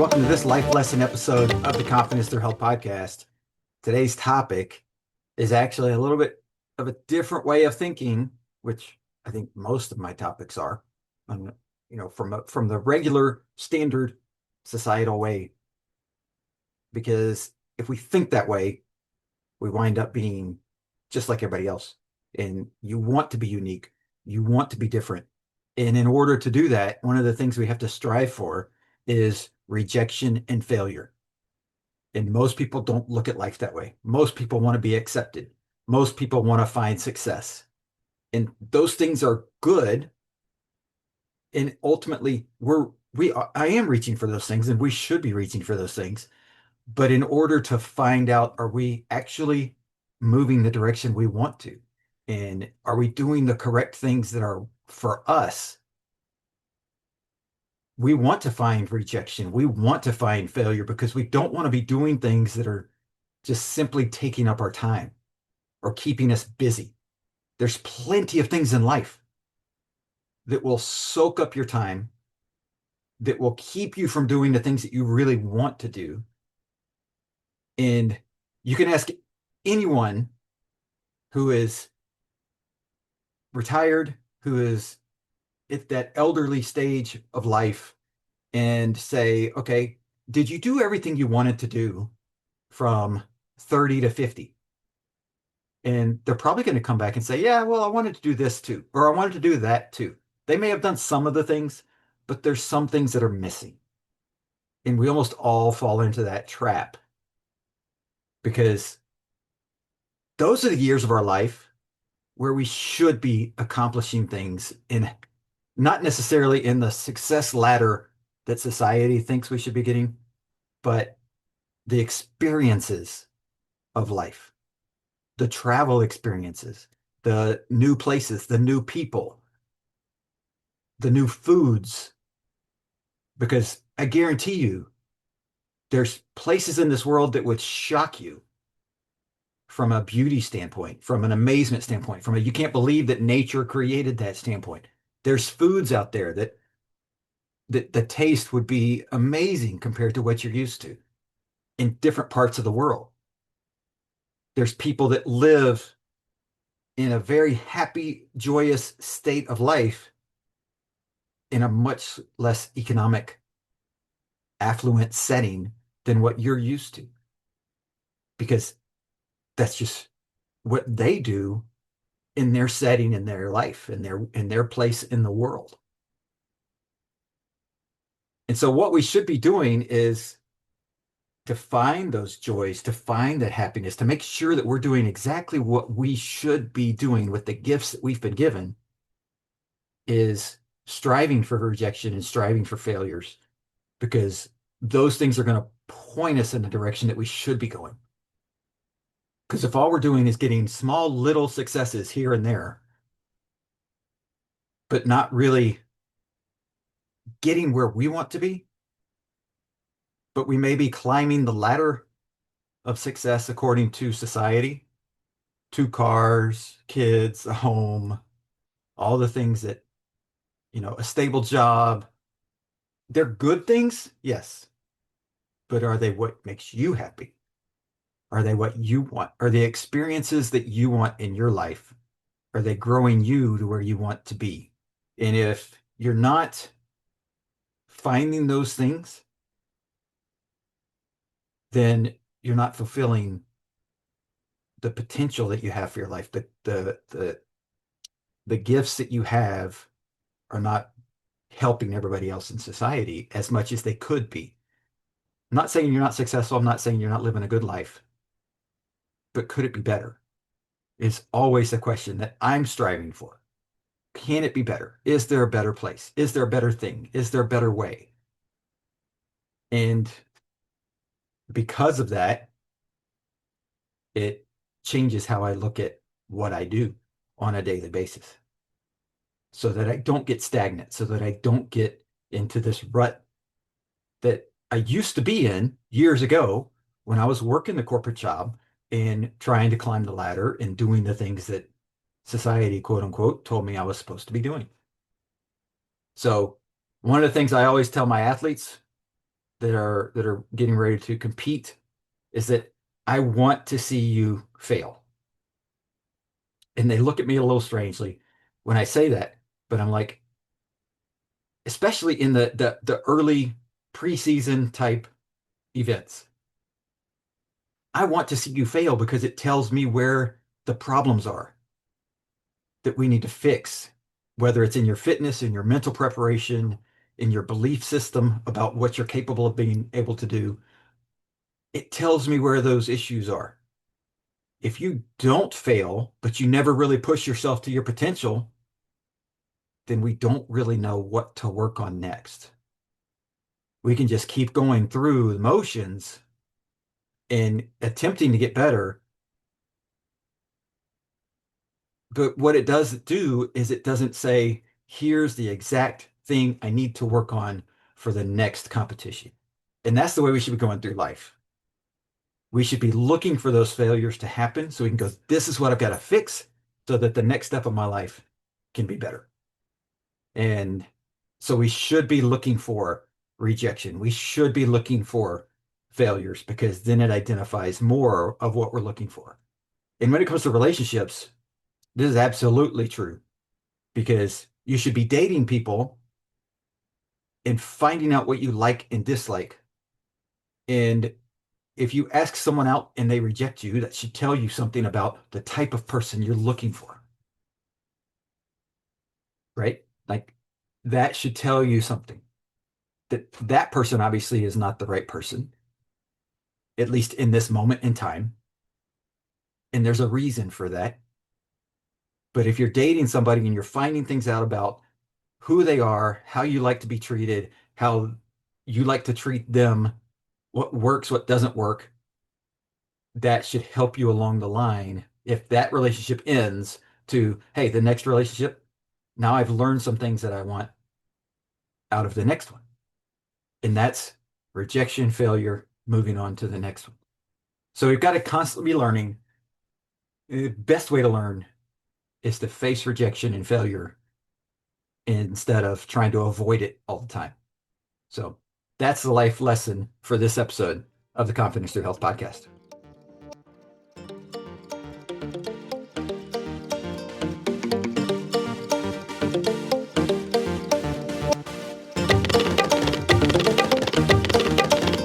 welcome to this life lesson episode of the Confidence Through Health podcast. Today's topic is actually a little bit of a different way of thinking, which I think most of my topics are, from the regular standard societal way. Because if we think that way, we wind up being just like everybody else. And you want to be unique, you want to be different. And in order to do that, one of the things we have to strive for is rejection and failure. And most people don't look at life that way. Most people want to be accepted. Most people want to find success. And those things are good. And ultimately, I am reaching for those things, and we should be reaching for those things. But in order to find out, are we actually moving the direction we want to? And are we doing the correct things that are for us? We want to find rejection. We want to find failure because we don't want to be doing things that are just simply taking up our time or keeping us busy. There's plenty of things in life that will soak up your time, that will keep you from doing the things that you really want to do. And you can ask anyone who is retired, who is at that elderly stage of life, and say, okay, did you do everything you wanted to do from 30 to 50? And they're probably going to come back and say, yeah, well, I wanted to do this too, or I wanted to do that too. They may have done some of the things, but there's some things that are missing. And we almost all fall into that trap because those are the years of our life where we should be accomplishing things in not necessarily in the success ladder that society thinks we should be getting, but the experiences of life, the travel experiences, the new places, the new people, the new foods. Because I guarantee you, there's places in this world that would shock you from a beauty standpoint, from an amazement standpoint, from a you can't believe that nature created that standpoint. There's foods out there that the taste would be amazing compared to what you're used to in different parts of the world. There's people that live in a very happy, joyous state of life in a much less economic, affluent setting than what you're used to. Because that's just what they do in their setting, in their life, in their place in the world. And so what we should be doing is to find those joys, to find that happiness, to make sure that we're doing exactly what we should be doing with the gifts that we've been given, is striving for rejection and striving for failures, because those things are going to point us in the direction that we should be going. Because if all we're doing is getting small little successes here and there, but not really getting where we want to be, but we may be climbing the ladder of success according to society, 2 cars, kids, a home, all the things that, a stable job. They're good things, yes. But are they what makes you happy? Are they what you want? Are the experiences that you want in your life? Are they growing you to where you want to be? And if you're not finding those things, then you're not fulfilling the potential that you have for your life. The gifts that you have are not helping everybody else in society as much as they could be. I'm not saying you're not successful. I'm not saying you're not living a good life, but could it be better? Is always the question that I'm striving for. Can it be better? Is there a better place? Is there a better thing? Is there a better way? And because of that, it changes how I look at what I do on a daily basis so that I don't get stagnant, so that I don't get into this rut that I used to be in years ago when I was working the corporate job and trying to climb the ladder and doing the things that society, quote unquote, told me I was supposed to be doing. So one of the things I always tell my athletes that are getting ready to compete is that I want to see you fail. And they look at me a little strangely when I say that, but I'm like, especially in the early preseason type events, I want to see you fail because it tells me where the problems are that we need to fix, whether it's in your fitness, in your mental preparation, in your belief system about what you're capable of being able to do. It tells me where those issues are. If you don't fail, but you never really push yourself to your potential, then we don't really know what to work on next. We can just keep going through the motions and attempting to get better. But what it does do is it doesn't say, here's the exact thing I need to work on for the next competition. And that's the way we should be going through life. We should be looking for those failures to happen so we can go, this is what I've got to fix so that the next step of my life can be better. And so we should be looking for rejection. We should be looking for failures because then it identifies more of what we're looking for. And when it comes to relationships, this is absolutely true because you should be dating people and finding out what you like and dislike. And if you ask someone out and they reject you, that should tell you something about the type of person you're looking for, right? Like that should tell you something that that person obviously is not the right person, at least in this moment in time. And there's a reason for that. But if you're dating somebody and you're finding things out about who they are, how you like to be treated, how you like to treat them, what works, what doesn't work, that should help you along the line. If that relationship ends to, hey, the next relationship, now I've learned some things that I want out of the next one. And that's rejection, failure, moving on to the next one. So we've got to constantly be learning. The best way to learn is to face rejection and failure instead of trying to avoid it all the time. So that's the life lesson for this episode of the Confidence Through Health podcast.